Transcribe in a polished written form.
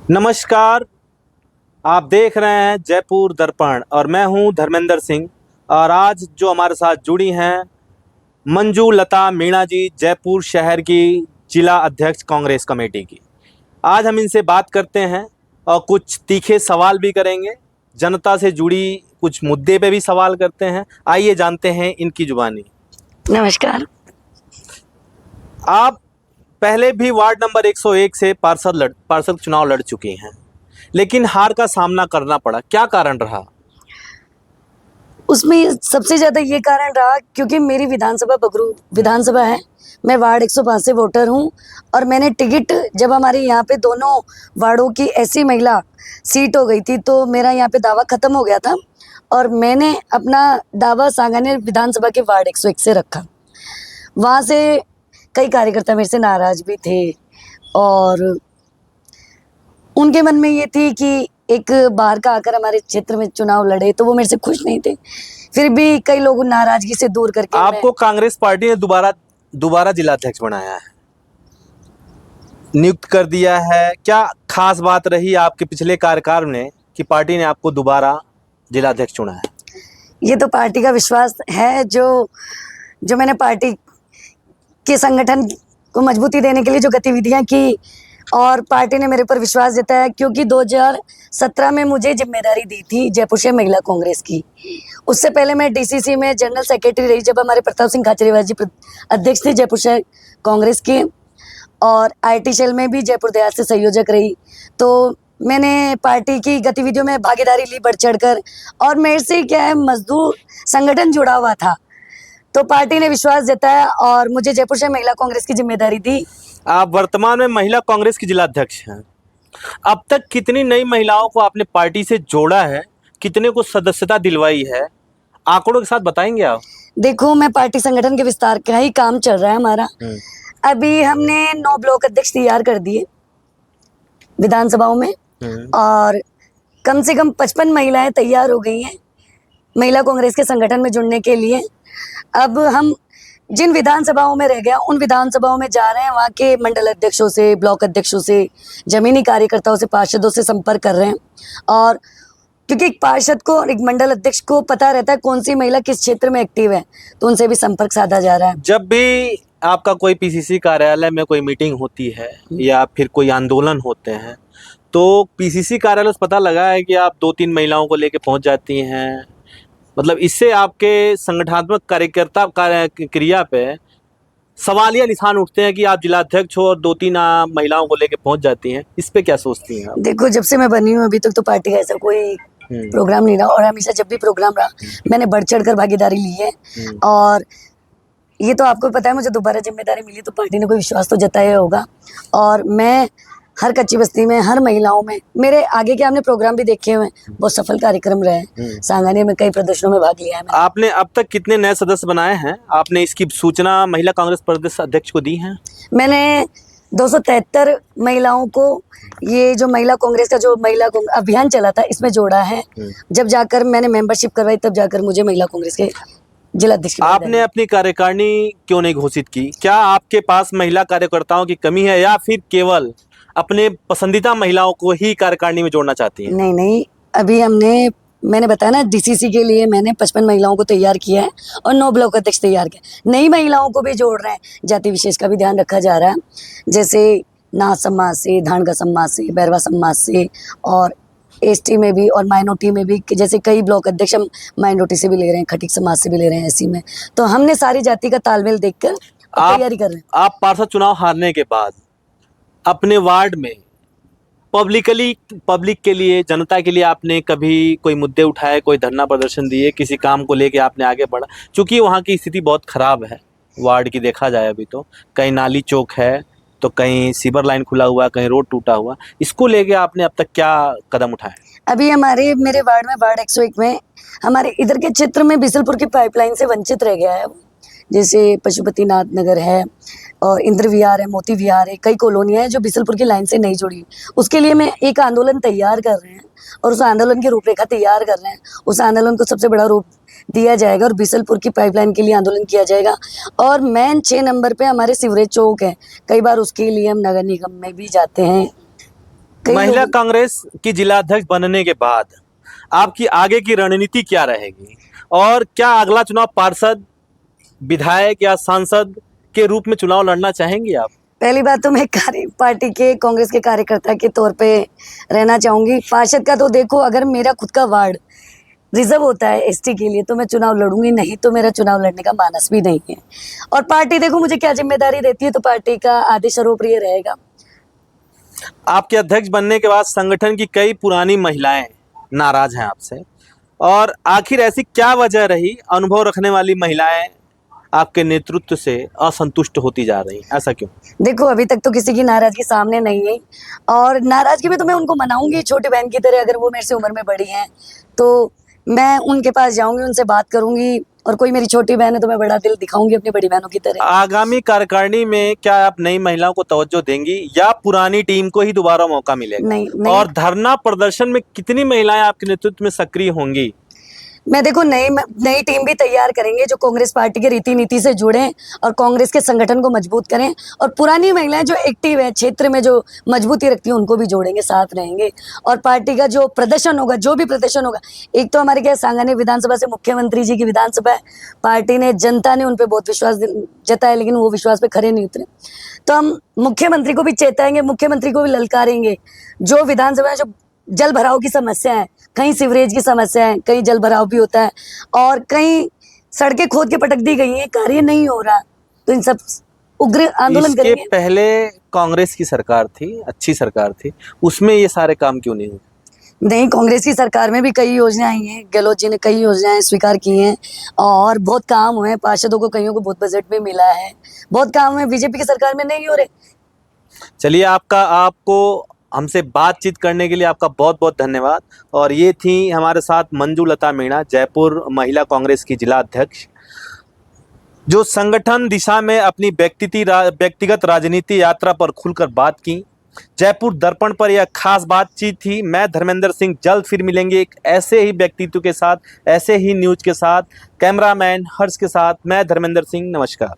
नमस्कार। आप देख रहे हैं जयपुर दर्पण और मैं हूं धर्मेंद्र सिंह। और आज जो हमारे साथ जुड़ी हैं मंजू लता मीणा जी, जयपुर शहर की जिला अध्यक्ष कांग्रेस कमेटी की। आज हम इनसे बात करते हैं और कुछ तीखे सवाल भी करेंगे, जनता से जुड़ी कुछ मुद्दे पे भी सवाल करते हैं। आइए जानते हैं इनकी जुबानी। नमस्कार। आप पहले भी वार्ड नंबर 101 से पार्षद चुनाव लड़ चुकी हैं, लेकिन हार का सामना करना पड़ा, क्या कारण रहा? उसमें सबसे ज़्यादा ये कारण रहा क्योंकि मेरी विधानसभा बगरू विधानसभा है। मैं वार्ड 105 से वोटर हूँ और मैंने टिकट जब हमारे यहाँ पे दोनों वार्डों की ऐसी महिला सीट हो गई थी तो मेरा यहाँ पे दावा ख़त्म हो गया था और मैंने अपना दावा सांगानेर विधानसभा के वार्ड 101 से रखा। वहाँ से कई कार्यकर्ता मेरे से नाराज़ भी थे और उनके मन में ये थी कि एक बाहर का आकर हमारे क्षेत्र में चुनाव लड़े, तो वो मेरे से खुश नहीं थे। फिर भी कई लोगों नाराजगी से दूर करके आपको कांग्रेस पार्टी ने दोबारा जिला अध्यक्ष बनाया है, नियुक्त कर दिया है। क्या खास बात रही आपके पिछले कार्यकाल में कि पार्टी ने आपको दोबारा जिला अध्यक्ष चुना है? ये तो पार्टी का विश्वास है जो मैंने पार्टी के संगठन को मजबूती देने के लिए जो गतिविधियां की और पार्टी ने मेरे पर विश्वास जताया, क्योंकि 2017 में मुझे जिम्मेदारी दी थी जयपुर शहर महिला कांग्रेस की। उससे पहले मैं डीसीसी में जनरल सेक्रेटरी रही जब हमारे प्रताप सिंह खाचरियावास जी अध्यक्ष थे जयपुर शहर कांग्रेस के, और आईटी सेल में भी जयपुर देहात से संयोजक रही। तो मैंने पार्टी की गतिविधियों में भागीदारी ली बढ़ चढ़ कर, और मेरे से क्या है, मजदूर संगठन जुड़ा हुआ था तो पार्टी ने विश्वास जताया और मुझे जयपुर शहर महिला कांग्रेस की जिम्मेदारी दी। आप वर्तमान में महिला कांग्रेस की जिला अध्यक्ष हैं। अब तक कितनी नई महिलाओं को आपने पार्टी से जोड़ा है, कितने को सदस्यता दिलवाई है, आंकड़ों के साथ बताएंगे आप? देखो, मैं पार्टी संगठन के विस्तार का ही काम चल रहा है हमारा। अभी हमने 9 ब्लॉक अध्यक्ष तैयार कर दिए विधानसभाओं में और कम से कम 55 महिलाएं तैयार हो गई हैं महिला कांग्रेस के संगठन में जुड़ने के लिए। अब हम जिन विधानसभाओं में रह गया उन विधानसभाओं में जा रहे हैं, वहाँ के मंडल अध्यक्षों से, ब्लॉक अध्यक्षों से, जमीनी कार्यकर्ताओं से, पार्षदों से संपर्क कर रहे हैं। और क्योंकि एक पार्षद को और एक मंडल अध्यक्ष को पता रहता है कौन सी महिला किस क्षेत्र में एक्टिव है, तो उनसे भी संपर्क साधा जा रहा है। जब भी आपका कोई पीसीसी कार्यालय में कोई मीटिंग होती है या फिर कोई आंदोलन होते हैं, तो पीसीसी कार्यालय से पता लगा है कि आप 2-3 महिलाओं को लेके पहुंच जाती हैं। मतलब इससे आपके संगठनात्मक कार्यकर्ता क्रिया पे सवालिया निशान उठते हैं कि आप जिला अध्यक्ष हो और 2-3 महिलाओं को लेके पहुंच जाती हैं। इस पे क्या सोचती हैं आप? देखो, जब से मैं बनी हूँ अभी तक तो पार्टी का ऐसा कोई प्रोग्राम नहीं रहा, और हमेशा जब भी प्रोग्राम रहा मैंने बढ़ चढ़ कर भागीदारी ली है। और ये तो आपको पता है, मुझे दोबारा जिम्मेदारी मिली तो पार्टी ने कोई विश्वास तो जताया होगा। और मैं हर कच्ची बस्ती में, हर महिलाओं में, मेरे आगे के हमने प्रोग्राम भी देखे हुए हैं, बहुत सफल कार्यक्रम रहे हैं। सांगानेर में कई प्रदर्शनों में भाग लिया है मैंने। आपने अब तक कितने नए सदस्य बनाए हैं? आपने इसकी सूचना महिला कांग्रेस प्रदेश अध्यक्ष को दी है? मैंने 273 महिलाओं को, ये जो महिला कांग्रेस का जो महिला अभियान चला था इसमें जोड़ा है। जब जाकर मैंने मेंबरशिप करवाई तब जाकर मुझे महिला कांग्रेस के जिला अध्यक्ष। आपने अपनी कार्यकारिणी क्यों नहीं घोषित की? क्या आपके पास महिला कार्यकर्ताओं की कमी है या फिर केवल अपने पसंदीदा महिलाओं को ही कार्यकारिणी में जोड़ना चाहती हैं? नहीं, अभी मैंने बताया ना, डीसीसी के लिए मैंने 55 महिलाओं को तैयार किया है और 9 ब्लॉक अध्यक्ष तैयार किया। नई महिलाओं को भी जोड़ रहे हैं, जाति विशेष का भी ध्यान रखा जा रहा है, जैसे नाथ समाज से, धानगा समाज से, बैरवा समाज से, और एसटी में भी और माइनॉरिटी में भी, जैसे कई ब्लॉक अध्यक्ष हम माइनॉरिटी से भी ले रहे हैं, खटीक समाज से भी ले रहे हैं। ऐसी में तो हमने सारी जाति का तालमेल देखकर तैयारी कर रहे हैं। आप पार्षद चुनाव हारने के बाद अपने वार्ड में पब्लिक के लिए, जनता के लिए आपने कभी कोई मुद्दे उठाए, कोई धरना प्रदर्शन दिए, किसी काम को लेके आपने आगे बढ़ा? क्योंकि वहाँ की स्थिति बहुत खराब है वार्ड की, देखा जाए अभी तो कहीं नाली चौक है तो कहीं सीवर लाइन खुला हुआ है, कहीं रोड टूटा हुआ। इसको लेके आपने अब तक क्या कदम उठाए? अभी मेरे वार्ड में, वार्ड 101 में, हमारे इधर के क्षेत्र में बिसलपुर की पाइपलाइन से वंचित रह गया है। जैसे पशुपतिनाथ नगर है और इंद्र विहार है, मोती विहार है, कई कॉलोनियाँ हैं जो बिसलपुर की लाइन से नहीं जुड़ी। उसके लिए मैं एक आंदोलन तैयार कर रहे हैं और उस आंदोलन की रूपरेखा तैयार कर रहे हैं। उस आंदोलन को सबसे बड़ा रूप दिया जाएगा और बिसलपुर की पाइपलाइन के लिए आंदोलन किया जाएगा। और मेन 6 नंबर पे हमारे सीवरेज चौक है, कई बार उसके लिए हम नगर निगम में भी जाते हैं, कई महिला लोग- कांग्रेस की जिलाध्यक्ष बनने के बाद आपकी आगे की रणनीति क्या रहेगी और क्या अगला चुनाव पार्षद, विधायक या सांसद के रूप में चुनाव लड़ना चाहेंगी आप? पहली बात तो मैं पार्टी के कांग्रेस के कार्यकर्ता के तौर पे रहना चाहूंगी। पार्षद का तो देखो, अगर मेरा खुद का वार्ड रिजर्व होता है एसटी के लिए तो मैं चुनाव लड़ूंगी, नहीं तो मेरा चुनाव लड़ने का मानस भी नहीं है। और पार्टी देखो मुझे क्या जिम्मेदारी देती है, तो पार्टी का आदेश सर्वोपरि रहेगा। आपके अध्यक्ष बनने के बाद संगठन की कई पुरानी महिलाएं नाराज हैं आपसे, और आखिर ऐसी क्या वजह रही अनुभव रखने वाली महिलाएं आपके नेतृत्व से असंतुष्ट होती जा रही, ऐसा क्यों? देखो अभी तक तो किसी की नाराजगी सामने नहीं है, और नाराजगी में तो मैं उनको मनाऊंगी छोटी बहन की तरह। अगर वो मेरे से उम्र में बड़ी हैं तो मैं उनके पास जाऊंगी, उनसे बात करूंगी, और कोई मेरी छोटी बहन है तो मैं बड़ा दिल दिखाऊंगी अपनी बड़ी बहनों की तरह। आगामी कार्यकारिणी में क्या आप नई महिलाओं को तवज्जो देंगी या पुरानी टीम को ही दोबारा मौका मिलेगा? नहीं। और धरना प्रदर्शन में कितनी महिलाएं आपके नेतृत्व में सक्रिय होंगी? मैं देखो नई टीम भी तैयार करेंगे जो कांग्रेस पार्टी के रीति नीति से जुड़े और कांग्रेस के संगठन को मजबूत करें, और पुरानी महिलाएं जो एक्टिव है क्षेत्र में, जो मजबूती रखती हैं, उनको भी जोड़ेंगे, साथ रहेंगे। और पार्टी का जो प्रदर्शन होगा, जो भी प्रदर्शन होगा, एक तो हमारे क्या सांगानेर विधानसभा से मुख्यमंत्री जी की विधानसभा है, पार्टी ने, जनता ने उन पर बहुत विश्वास जताया, लेकिन वो विश्वास पे खरे नहीं उतरे। तो हम मुख्यमंत्री को भी चेताएंगे, मुख्यमंत्री को भी ललकारेंगे। जो विधानसभा में जो जल भराव की समस्या है, कहीं सीवरेज की समस्या है, कहीं जल भराव भी होता है, और कहीं सड़कें खोद के पटक दी गई हैं, कार्य नहीं हो रहा, तो इन सब उग्र आंदोलन इसके करेंगे। पहले कांग्रेस की सरकार थी, अच्छी सरकार थी, उसमें ये सारे काम क्यों नहीं हुए? नहीं, कांग्रेस की सरकार में भी कई योजनाएं आई हैं, गहलोत जी ने कई योजनाएं स्वीकार की हैं, और बहुत काम हुए हैं, पार्षदों को कईयों को बहुत बजट में मिला है, बहुत काम हुए। बीजेपी की सरकार में नहीं हो रहे। चलिए, आपको हमसे बातचीत करने के लिए आपका बहुत बहुत धन्यवाद। और ये थी हमारे साथ मंजू लता मीणा, जयपुर महिला कांग्रेस की जिला अध्यक्ष, जो संगठन दिशा में अपनी व्यक्तिगत राजनीति यात्रा पर खुलकर बात की। जयपुर दर्पण पर यह खास बातचीत थी। मैं धर्मेंद्र सिंह, जल्द फिर मिलेंगे एक ऐसे ही व्यक्तित्व के साथ, ऐसे ही न्यूज के साथ। कैमरामैन हर्ष के साथ मैं धर्मेंद्र सिंह, नमस्कार।